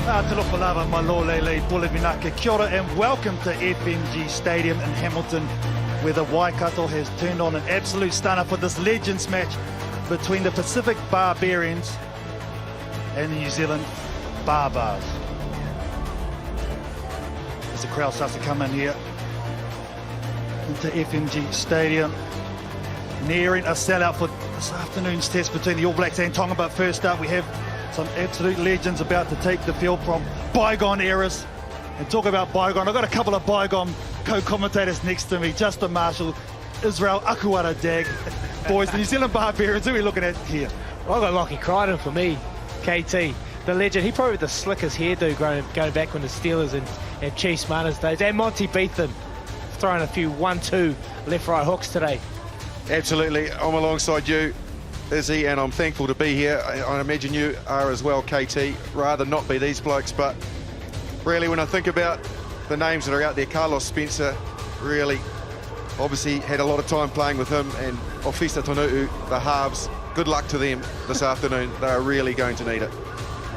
Tulopalava Malolele Bulevinaka, kia ora and welcome to FMG Stadium in Hamilton, where the Waikato has turned on an absolute stunner for this Legends match between the Pacific Barbarians and the New Zealand Barbars. As the crowd starts to come in here into FMG Stadium, nearing a sellout for this afternoon's test between the All Blacks and Tonga. But first up, we have some absolute legends about to take the field from bygone eras. And talk about bygone, I've got a couple of bygone co-commentators next to me. Justin Marshall, Israel Akuara Dag. Boys, the New Zealand Barbarians, who are we looking at here? Well, I've got Lockie Crichton for me, KT. The legend, he probably had the slickest hairdo going back when the Steelers and Chiefs Mariners days. And Monty Beetham throwing a few 1-2 left-right hooks today. Absolutely, I'm alongside you, Izzy, and I'm thankful to be here. I imagine you are as well, KT. Rather not be these blokes, but really when I think about the names that are out there, Carlos Spencer, really, obviously had a lot of time playing with him, and Ofisa Tonu'u, the halves, good luck to them this afternoon. They are really going to need it.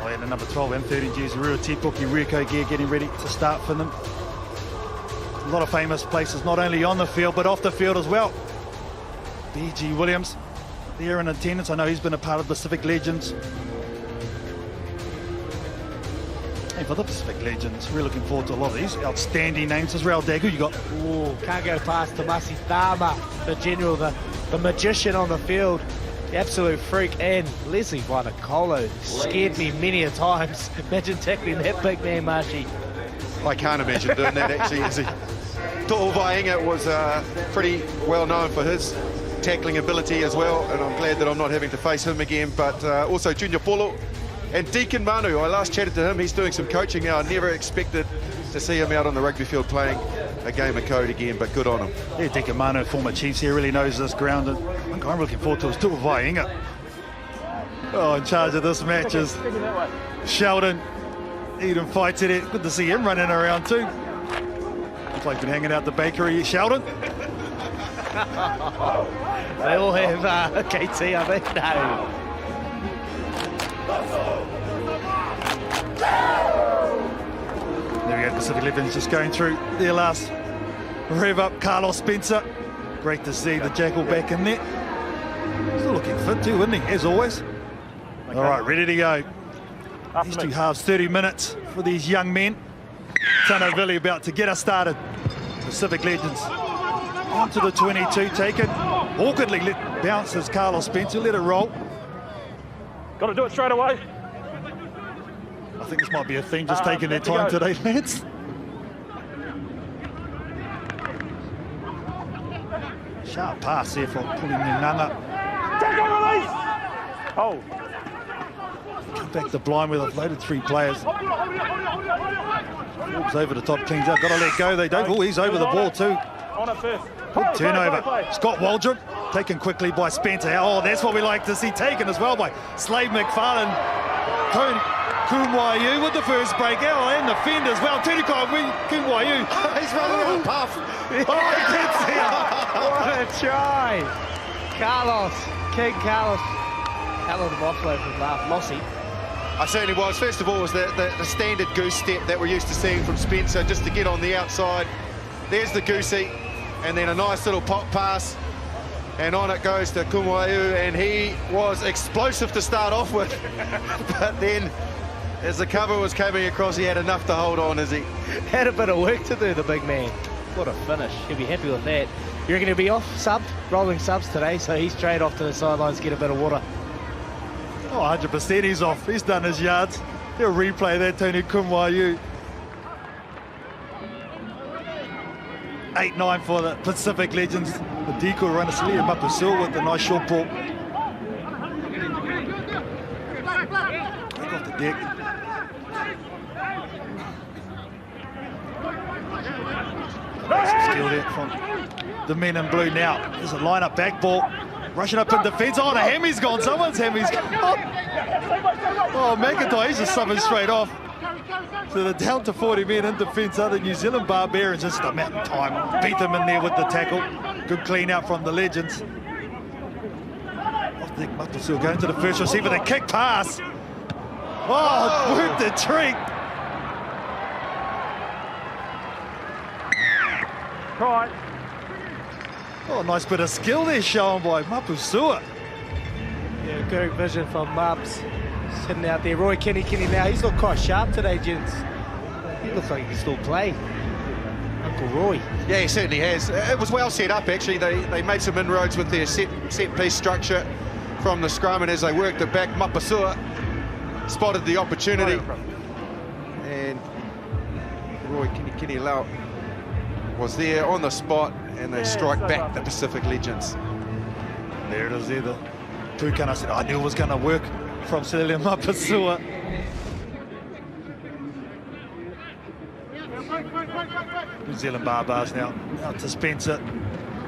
Oh, and the number 12 and 13 jersey, Rua Tipuki, Rieko gear getting ready to start for them. A lot of famous places, not only on the field, but off the field as well. B.G. Williams, there in attendance. I know he's been a part of Pacific Legends. And for the Pacific Legends, we're looking forward to a lot of these outstanding names. Israel Dagu, you got... Ooh, can't go past Tomasi Tama, the general, the magician on the field. The absolute freak. And Leslie Vainikolo scared me many a times. Imagine tackling that big man, Marshy. I can't imagine doing that, actually, Izzy. To'o Vaenga was pretty well known for his tackling ability as well, and I'm glad that I'm not having to face him again. But also Junior Polo and Deacon Manu. I last chatted to him. He's doing some coaching now. I never expected to see him out on the rugby field playing a game of code again, but good on him. Yeah, Deacon Manu, former Chiefs here, really knows this ground, and I'm looking forward to his To'o Vaenga. Oh, in charge of this match is Sheldon. Eden fights it. Good to see him running around too. Looks like he's been hanging out the bakery, Sheldon. They all have KT, I think. No. There we go, Pacific Legends just going through their last rev up. Carlos Spencer. Great to see the Jackal back in there. Still looking fit too, isn't he, as always? Okay. All right, ready to go. These two halves, 30 minutes for these young men. Tanovilli about to get us started. Pacific Legends onto the 22, taken awkwardly, bounces Carlos Spencer, let it roll. Got to do it straight away. I think this might be a thing, just taking their time today, lads. Sharp pass there from pulling Nanga. Release! Oh. Come back to blind with a loaded three players. Wolves over the top, cleans up. Got to let go. They don't. Oh, he's over the ball too. On it first. Good turnover. Scott Waldron taken quickly by Spencer. Oh, that's what we like to see, taken as well by Slade McFarlane. Kumwayu with the first break. Oh, and the fend as well. Kumwayu. He's running out of puff. Oh, he gets there. What a try. Carlos, King Carlos. Hell of an offload from Mossy. I certainly was. First of all, was the standard goose step that we're used to seeing from Spencer, just to get on the outside. There's the goosey, and then a nice little pop pass, and on it goes to Kumwayu, and he was explosive to start off with, but then as the cover was coming across, he had enough to hold on, as he had a bit of work to do, the big man. What a finish. He'll be happy with that. You reckon he'll be off sub, rolling subs today, so he's straight off to the sidelines, get a bit of water. Oh, 100% he's off. He's done his yards. He'll replay that, Tony Kumwayu. 8-9 for the Pacific Legends. The decoy runner, Celia Mapusil with the nice short ball. Back off the deck. Some skill there from the men in blue now. There's a line-up back ball. Rushing up in defence. Oh, the Hemi's gone. Someone's Hemi's gone. Oh, McIntyre, he's just summing straight off. So they're down to 40 men in defence. Other New Zealand Barbarians just a matter of time. Beat them in there with the tackle. Good clean out from the Legends. I think Mapusil going to the first receiver. The kick pass. Oh, worked the trick. try. Oh, nice bit of skill there shown by Mapusua. Yeah, good vision from Mubs. Sitting out there. Roy Kenny now. He's looked quite sharp today, gents. He looks like he can still play. Uncle Roy. Yeah, he certainly has. It was well set up, actually. They made some inroads with their set piece structure from the scrum, and as they worked it back, Mapusua spotted the opportunity. And Roy Kenny Lau was there on the spot, and they strike back the Pacific Legends. There it is there, the Pukana said, I knew it was going to work from Celia Mapusua. New Zealand Barbars now out to Spencer.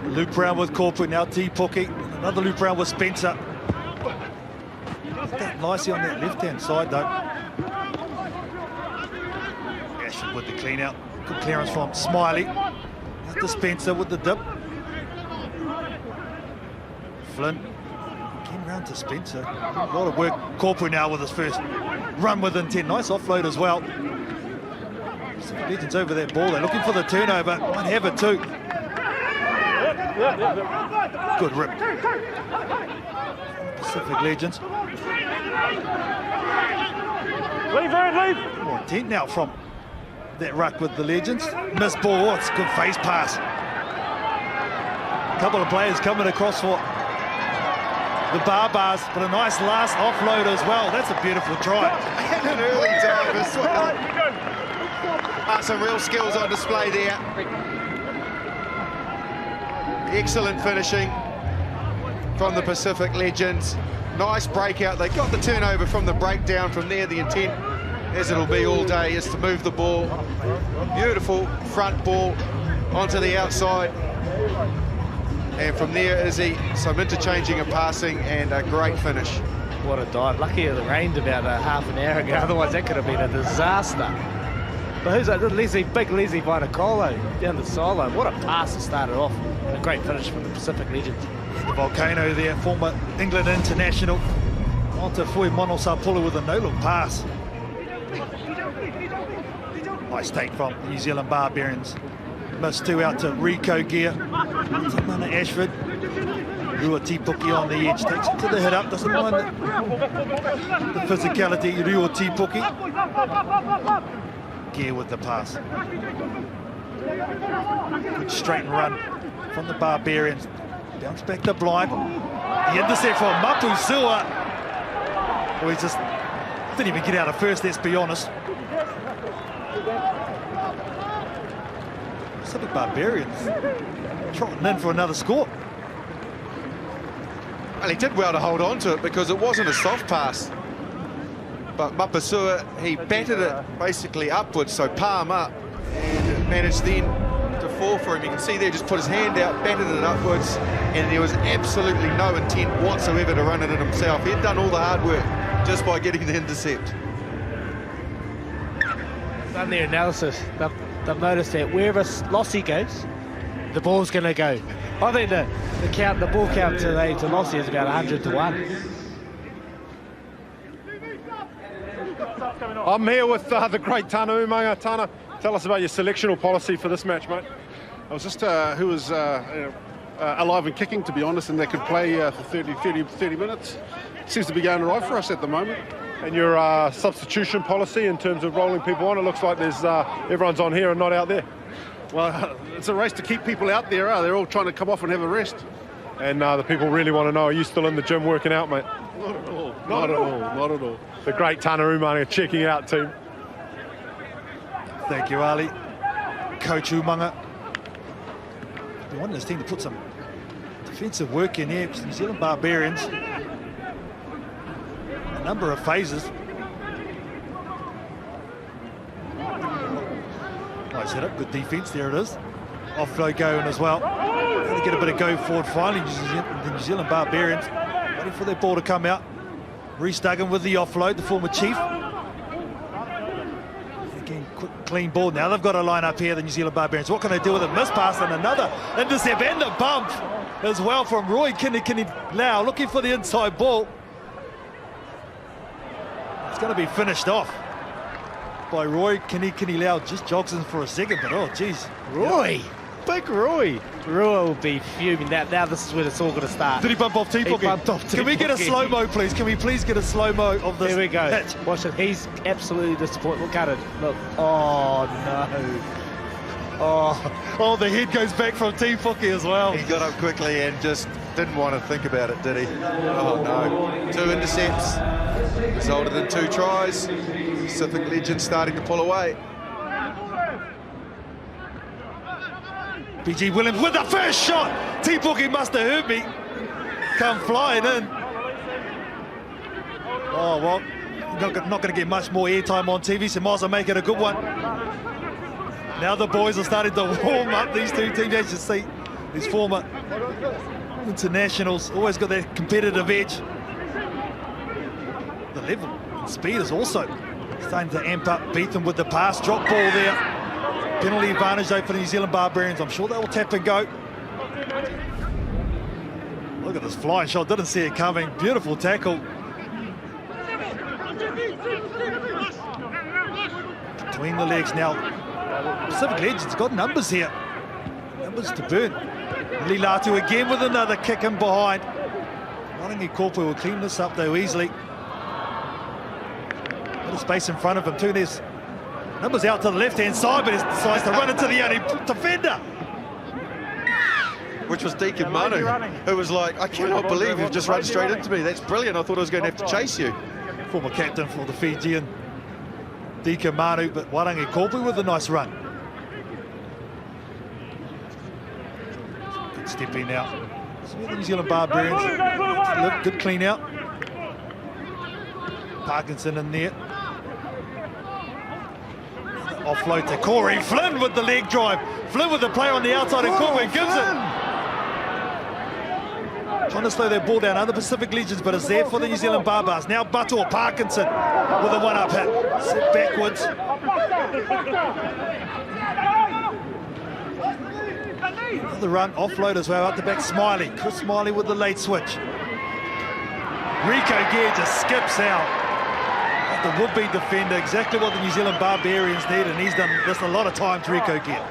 Loop round with corporate, now T Pookie. Another loop round with Spencer. That nicely on that left-hand side though. Ashford with the clean out. Good clearance from Smiley. Out to Spencer with the dip. Flynn came round to Spencer. A lot of work. Corporate now with his first run with intent. Nice offload as well. Pacific Legends over that ball. They're looking for the turnover. Might have it too. Good rip. Pacific Legends. Leave, Aaron, leave. More intent now from that ruck with the Legends. Missed ball. Oh, it's a good face pass. A couple of players coming across for the Barbars, but a nice last offload as well. That's a beautiful try. And an early dive as well. Some real skills on display there. Excellent finishing from the Pacific Legends. Nice breakout. They got the turnover from the breakdown. From there, the intent, as it'll be all day, is to move the ball. Beautiful front ball onto the outside. And from there, Izzy, some interchanging and passing, and a great finish. What a dive. Lucky it rained about half an hour ago. Otherwise, that could have been a disaster. But who's that? Big Leslie Vaitakolo down the sideline. What a pass to start it off. And a great finish from the Pacific Legends. The Volcano there, former England international. Onto Fui Monosapula with a no-look pass. Nice take from New Zealand Barbarians. Missed two out to Rico Gear. Mana Ashford. Rua T Pookie on the edge. Takes it to the hit up. Doesn't mind the physicality. Rua T Pookie. Gear with the pass. Good straight and run from the Barbarians. Bounce back to Blind. The intercept from Mapusua. Well, he just didn't even get out of first, let's be honest. Pacific Barbarians trotting in for another score. Well, he did well to hold on to it because it wasn't a soft pass. But Mapusua, he batted it basically upwards, so palm up, and managed then to fall for him. You can see there, just put his hand out, batted it upwards, and there was absolutely no intent whatsoever to run it in himself. He'd done all the hard work just by getting the intercept. Done their analysis. They've noticed that wherever Lossie goes, the ball's going to go. I think the ball count today to Lossie is about 100-1. I'm here with the great Tana Umanga. Tana, tell us about your selectional policy for this match, mate. I was just who was alive and kicking, to be honest, and they could play for 30 minutes. Seems to be going right for us at the moment. And your substitution policy in terms of rolling people on, it looks like there's everyone's on here and not out there. Well, it's a race to keep people out there. They're all trying to come off and have a rest. And the people really want to know, are you still in the gym working out, mate? Not at all. Not at all. Not at all. The great Tana Umanga checking out, team. Thank you, Ali. Coach Umanga. They wanted this team to put some defensive work in here. New Zealand Barbarians. A number of phases. Nice hit up, good defense, there it is. Offload going as well. Trying to get a bit of go forward finally, the New Zealand Barbarians. Waiting for their ball to come out. Reece Duggan with the offload, the former chief. Again, quick, clean ball. Now they've got a line up here, the New Zealand Barbarians. What can they do with it? Miss pass and another intercept and a bump as well from Roy Kinnikini Lau, looking for the inside ball. It's going to be finished off by Roy Kinnikini Lau. Just jogs in for a second, but oh, geez. Roy! Big Rui. Rui will be fuming. Now this is where it's all going to start. Did he bump off He bumped off Can we get a T-Pocky. slow-mo, please? Can we please get a slow-mo of this Here we go. hit? Watch it. He's absolutely disappointed. Look at it. Look. Oh, no. Oh, the head goes back from T-Pocky as well. He got up quickly and just didn't want to think about it, did he? Oh, no. 2 intercepts, resulted in 2 tries. Pacific Legends starting to pull away. PG Williams with the first shot. T-Pocky must have heard me. Come flying in. Oh, well, not going to get much more airtime on TV, so might as well make it a good one. Now the boys are starting to warm up, these two teams. As you see, these former internationals always got that competitive edge. The level and speed is also starting to amp up. Beat them with the pass, drop ball there. Penalty advantage though for the New Zealand Barbarians. I'm sure they will tap and go. Look at this flying shot, didn't see it coming. Beautiful tackle. Between the legs now. Pacific Legends got numbers here. Numbers to burn. Lilatu again with another kick in behind. Warangi Korpu will clean this up though easily. Little space in front of him too. There's numbers out to the left-hand side, but he decides to run into the only defender. Which was Deacon Manu, who was like, I cannot believe you've just run straight into me. That's brilliant. I thought I was going to have to chase you. Former captain for the Fijian, Deacon Manu, but Warangi Korpu with a nice run. Good step in now. So the New Zealand Barbarians, good clean out. Parkinson in there. Offload to Corey Flynn with the leg drive. Flynn with the play on the outside and Corey gives it. Trying to slow their ball down, other Pacific Legends, but it's there for the New Zealand Barbars. Now Bator Parkinson with a one-up hit. Sit backwards. Another run, offload as well, out the back, Smiley. Chris Smiley with the late switch. Rico Gear just skips out. The would-be defender, exactly what the New Zealand Barbarians need, and he's done this a lot of times, Rico Gear.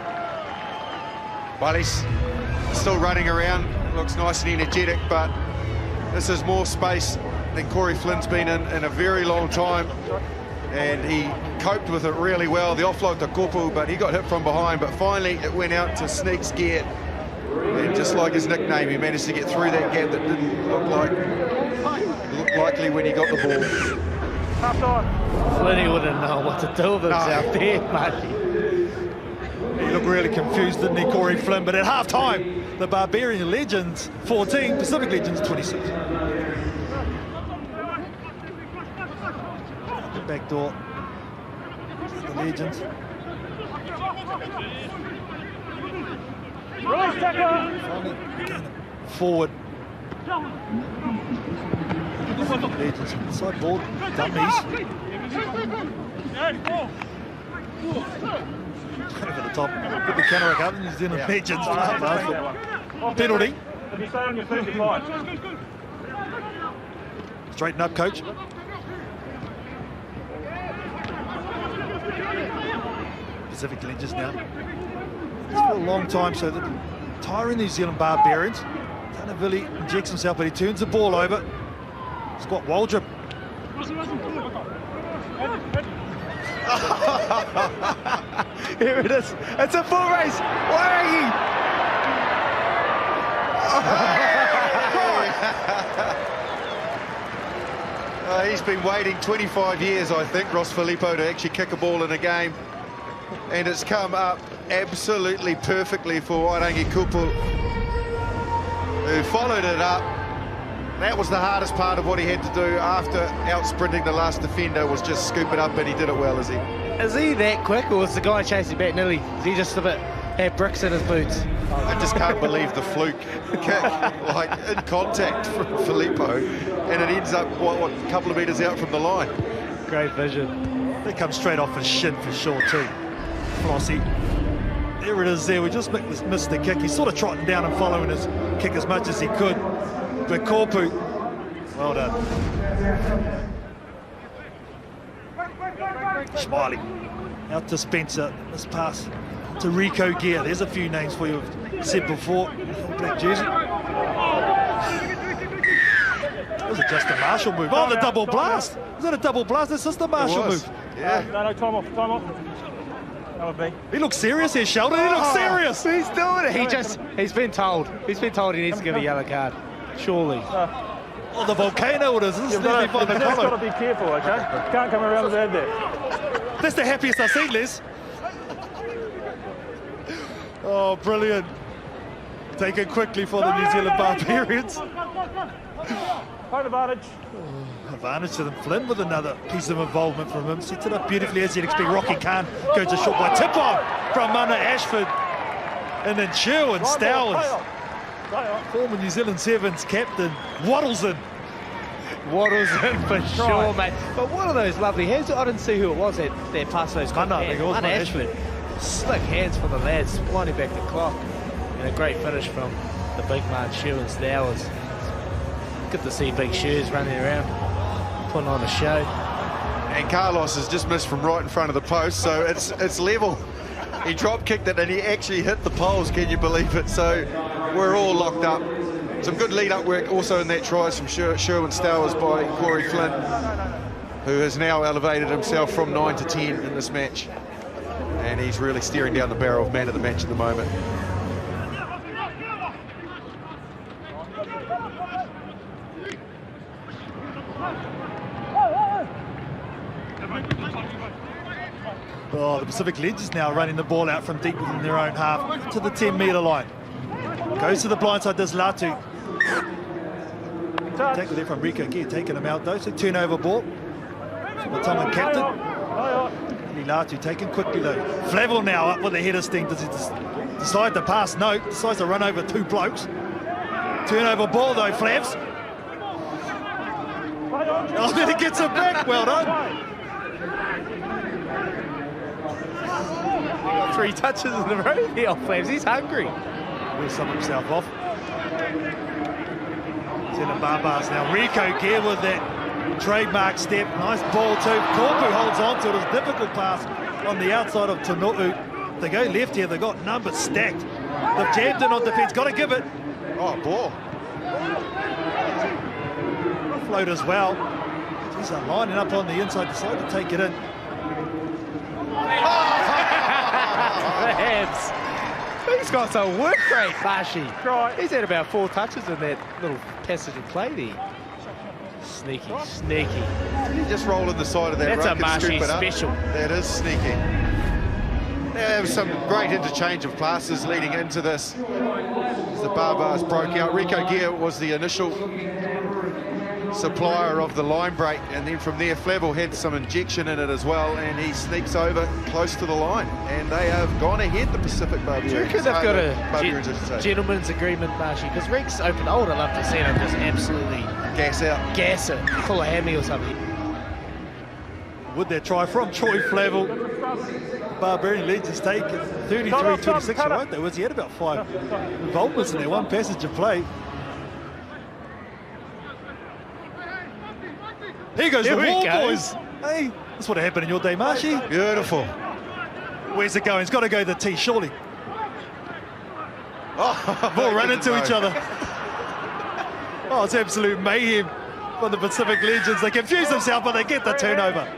Well, he's still running around. Looks nice and energetic, but this is more space than Corey Flynn's been in a very long time, and he coped with it really well. The offload to Korpu, but he got hit from behind, but finally it went out to Sneaks Gear, and just like his nickname, he managed to get through that gap that didn't look likely when he got the ball. Flinny wouldn't know what to do with himself there, mate. He looked really confused, didn't he, Corey Flynn? But at half-time, the Barbarian Legends 14, Pacific Legends 26. The back door. The Legends. Forward. Legends inside ball, dummies. Over the top, put the counter up, New Zealand Legends. Penalty. Straighten up, coach. Pacific Legends now. It's for a long time, so the tiring New Zealand Barbarians. Tanavili injects himself, but he turns the ball over. Scott Waldrop. Here it is. It's a full race. Warangi. He's been waiting 25 years, I think, Ross Filippo, to actually kick a ball in a game. And it's come up absolutely perfectly for Warangi Korpu, who followed it up. That was the hardest part of what he had to do after out-sprinting the last defender, was just scoop it up, and he did it well, is he? Is he that quick, or was the guy chasing back nearly? Is he just a bit, had bricks in his boots? I just can't believe the fluke kick, like in contact from Filippo, and it ends up, what, a couple of metres out from the line. Great vision. They come straight off his shin for sure, too. Flossie. There it is there. We just missed the kick. He's sort of trotting down and following his kick as much as he could. But Korpu, well done. Smiley out to Spencer. This pass to Rico Gear. There's a few names for you I've said before. Black jersey. Was it just a Marshall move? Oh, the double blast. Is that a double blast? It's just a Marshall move. Yeah. No, time off, time off. That would be. He looks serious here, Sheldon. He looks serious. He's doing it. He's been told he needs to give a yellow card. Surely. Oh, the volcano it is. This is You've nearly just by the got collar. to be careful, okay? Can't come around his head there. That's the happiest I've seen, Les. Oh, brilliant. Taken quickly for the New Zealand Barbarians. Home advantage. Advantage to them. Flynn with another piece of involvement from him. Sets it up beautifully as you'd expect. Rocky Khan goes to short by tip on from Mana Ashford. And then Chew and Stowers. Former New Zealand Sevens captain waddles in. Waddles in for sure, mate. But one of those lovely hands. I didn't see who it was that passed those. Mana Ashford. Slick hands for the lads, winding back the clock. And a great finish from the big man, Chew and Stowers. Good to see big shoes running around, putting on a show. And Carlos has just missed from right in front of the post, so it's level. He drop kicked it and he actually hit the poles, can you believe it? So we're all locked up. Some good lead-up work also in that tries from Sherwin Stowers by Corey Flynn, who has now elevated himself from 9 to 10 in this match. And he's really steering down the barrel of man of the match at the moment. Oh, the Pacific Legends now running the ball out from deep within their own half to the 10-metre line. Goes to the blind side, does Latu. Tackle there from Rico Gear, taking him out though. So turnover ball from the Tongan captain. Latu taken quickly though. Flavel now up with the header sting. Does he decide to pass? No, decides to run over two blokes. Turnover ball though, Flavs. Oh, then he gets it back. Well done. 3 touches in a row here, Flames. He's hungry. Will sum himself off. Zena Barbars now. Rico Gear with that trademark step. Nice ball too. Korpu holds on to it. It's a difficult pass on the outside of Tanu'u. They go left here. They've got numbers stacked. They've jammed in on defence. Got to give it. Oh, ball. Float as well. He's lining up on the inside. Decided to take it in. Hands. He's got some work rate, Mashi. He's had about 4 touches in that little passage of play there. Sneaky, sneaky. Did he just roll in the side of that That's ruck a and scoop Mashi it up? special. That is sneaky. There was some great interchange of passes leading into this. As the Barbars broke out. Rico Gear was the initial supplier of the line break, and then from there Flavel had some injection in it as well, and he sneaks over close to the line, and they have gone ahead, the Pacific Barbarians. Do you reckon they've got Barbarians, I should say. a gentleman's agreement, Mashi? Because Rick's open. I would have loved to see him just absolutely Gas out. gas it, pull a hammy or something. With that try from Troy Flavel. Barbarian Legends take 33-26, right? There was, he had about 5 involvements in there, 1 passage of play. Here goes the ball, boys. Hey, that's what happened in your day, Marshy. Beautiful. Where's it going? It's got to go the tee, surely. Oh, Ball run into each other. Oh, it's absolute mayhem for the Pacific Legends. They confuse themselves, but they get the turnover.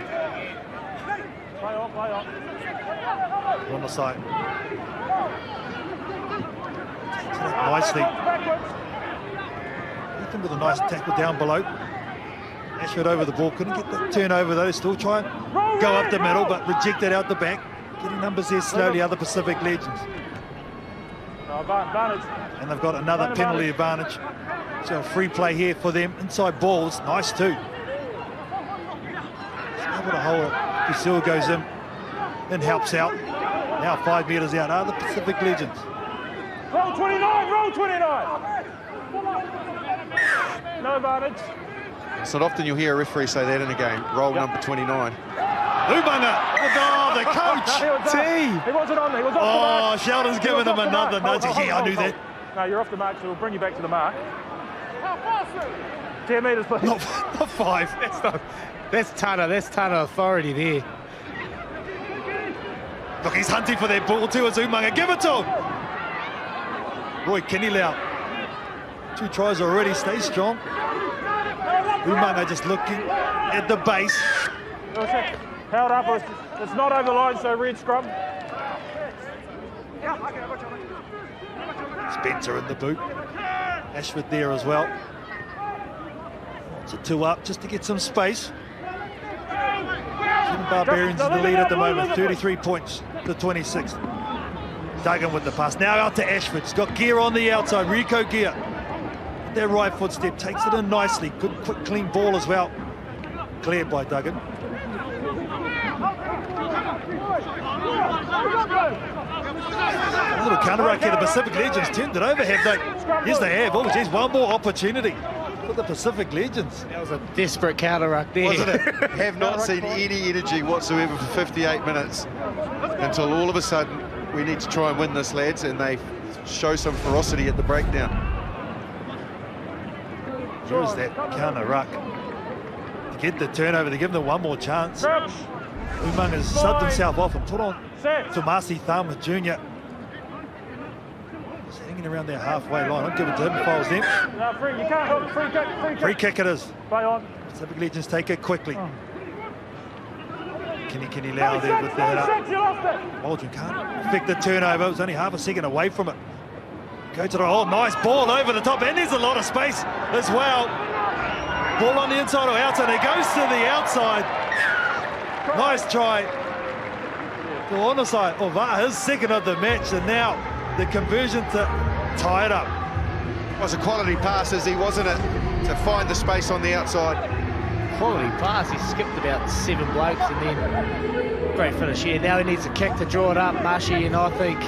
On the side. Nicely. Ethan with a nice tackle down below. Ashford over the ball, couldn't get the turnover though, still try and go up the middle, but rejected out the back. Getting numbers there slowly, other Pacific Legends. And they've got another penalty advantage. So a free play here for them. Inside balls, nice too. Able to hold it. Brazil goes in and helps out. Now 5 metres out are the Pacific Legends. Roll 29, roll 29. No advantage. It's not often you'll hear a referee say that in a game. Roll number 29. Ubanga! Oh, the coach! T! He wasn't on there, he was off the Oh, mark. Sheldon's giving him another nudge. Yeah, I knew that. No, you're off the mark, so we'll bring you back to the mark. 10 metres, please. Not 5. That's Tana authority there. Look, he's hunting for that ball too as Umaga. Give it to him. Roy Kinilau. 2 tries already. Stay strong. Umaga just looking at the base. Held up. It's not over the line, so red scrum. Spencer in the boot. Ashford there as well. It's a 2 up just to get some space. Barbarians in the lead at the moment, 33 points to 26. Duggan with the pass. Now out to Ashford. He's got Gear on the outside. Rico Gear. Their right footstep takes it in nicely. Good, quick, clean ball as well. Cleared by Duggan. A little counter-ruck here. The Pacific Legends turned it over, have they? Yes, they have. Oh, geez, one more opportunity for the Pacific Legends. That was a desperate counter-ruck there. Wasn't it? Have not seen any energy whatsoever for 58 minutes until all of a sudden we need to try and win this, lads, and they show some ferocity at the breakdown. There's that counter-ruck. To get the turnover, they give them one more chance. Umang has subbed himself off and put on Tomasi Thama Jr. He's hanging around their halfway line. I'll give it to him if I was them. No, free. You can't hook. Free kick. Free kick it is. Play on. Pacific Legends take it quickly. Kenny Lau there with the head up. Waldron can't effect the turnover. It was only half a second away from it. Go to the hole. Nice ball over the top. And there's a lot of space as well. Ball on the inside or outside. It goes to the outside. Nice try. The on side. His second of the match. And now the conversion to tie it up. It was a quality pass, wasn't it? To find the space on the outside. Quality pass. He skipped about 7 blokes and then great finish here. Now he needs a kick to draw it up. Mashi, and I think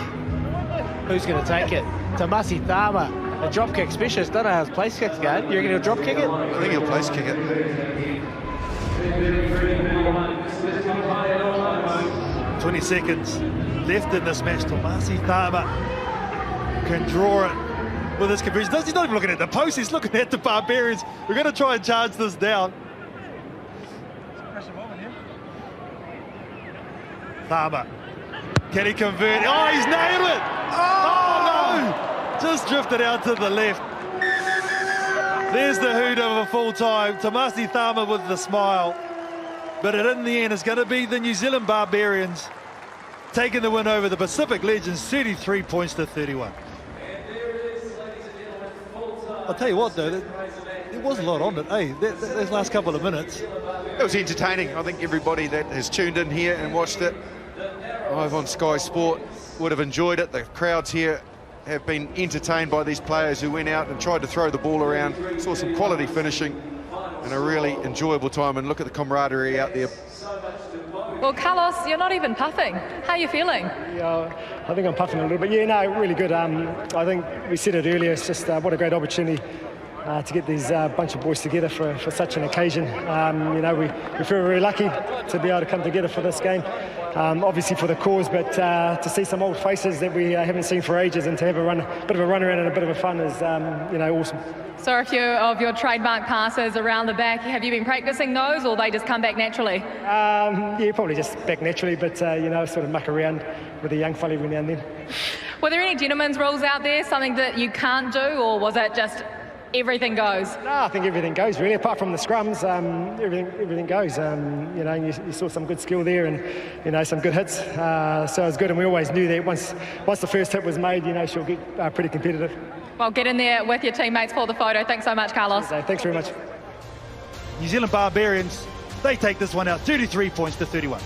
who's going to take it? Tomasi Thama, a drop kick specialist. Don't know how his place kick's going. You reckon he'll drop kick it? I think he'll place kick it. 20 seconds left in this match. Tomasi Thama can draw it with his conversion. He's not even looking at the post, he's looking at the Barbarians. We're going to try and charge this down. Thama, can he convert? Oh, he's nailed it! Oh no! Just drifted out to the left. There's the hoot of a full time. Tomasi Thama with the smile. But in the end, it's going to be the New Zealand Barbarians taking the win over the Pacific Legends, 33 points to 31. I'll tell you what, though, there was a lot on it, those last couple of minutes. It was entertaining. I think everybody that has tuned in here and watched it live on Sky Sport would have enjoyed it. The crowds here have been entertained by these players who went out and tried to throw the ball around. Saw some quality finishing and a really enjoyable time, and look at the camaraderie out there. Well, Carlos, you're not even puffing. How are you feeling? Yeah, I think I'm puffing a little bit. Yeah, no, really good. I think we said it earlier, it's just what a great opportunity to get these bunch of boys together for such an occasion. You know, we feel very lucky to be able to come together for this game. Obviously for the cause, but to see some old faces that we haven't seen for ages and to have a bit of a run around and a bit of a fun is, you know, awesome. So a few of your trademark passes around the back, have you been practicing those or they just come back naturally? Yeah, probably just back naturally, but, you know, sort of muck around with a young fella every now and then. Were there any gentleman's rules out there, something that you can't do, or was it just everything goes? No, I think everything goes really. Apart from the scrums, everything goes. You know, you saw some good skill there, and you know, some good hits. So it was good, and we always knew that once the first hit was made, you know, she'll get pretty competitive. Well, get in there with your teammates for the photo. Thanks so much, Carlos. So, thanks very much. New Zealand Barbarians, they take this one out, 33 points to 31.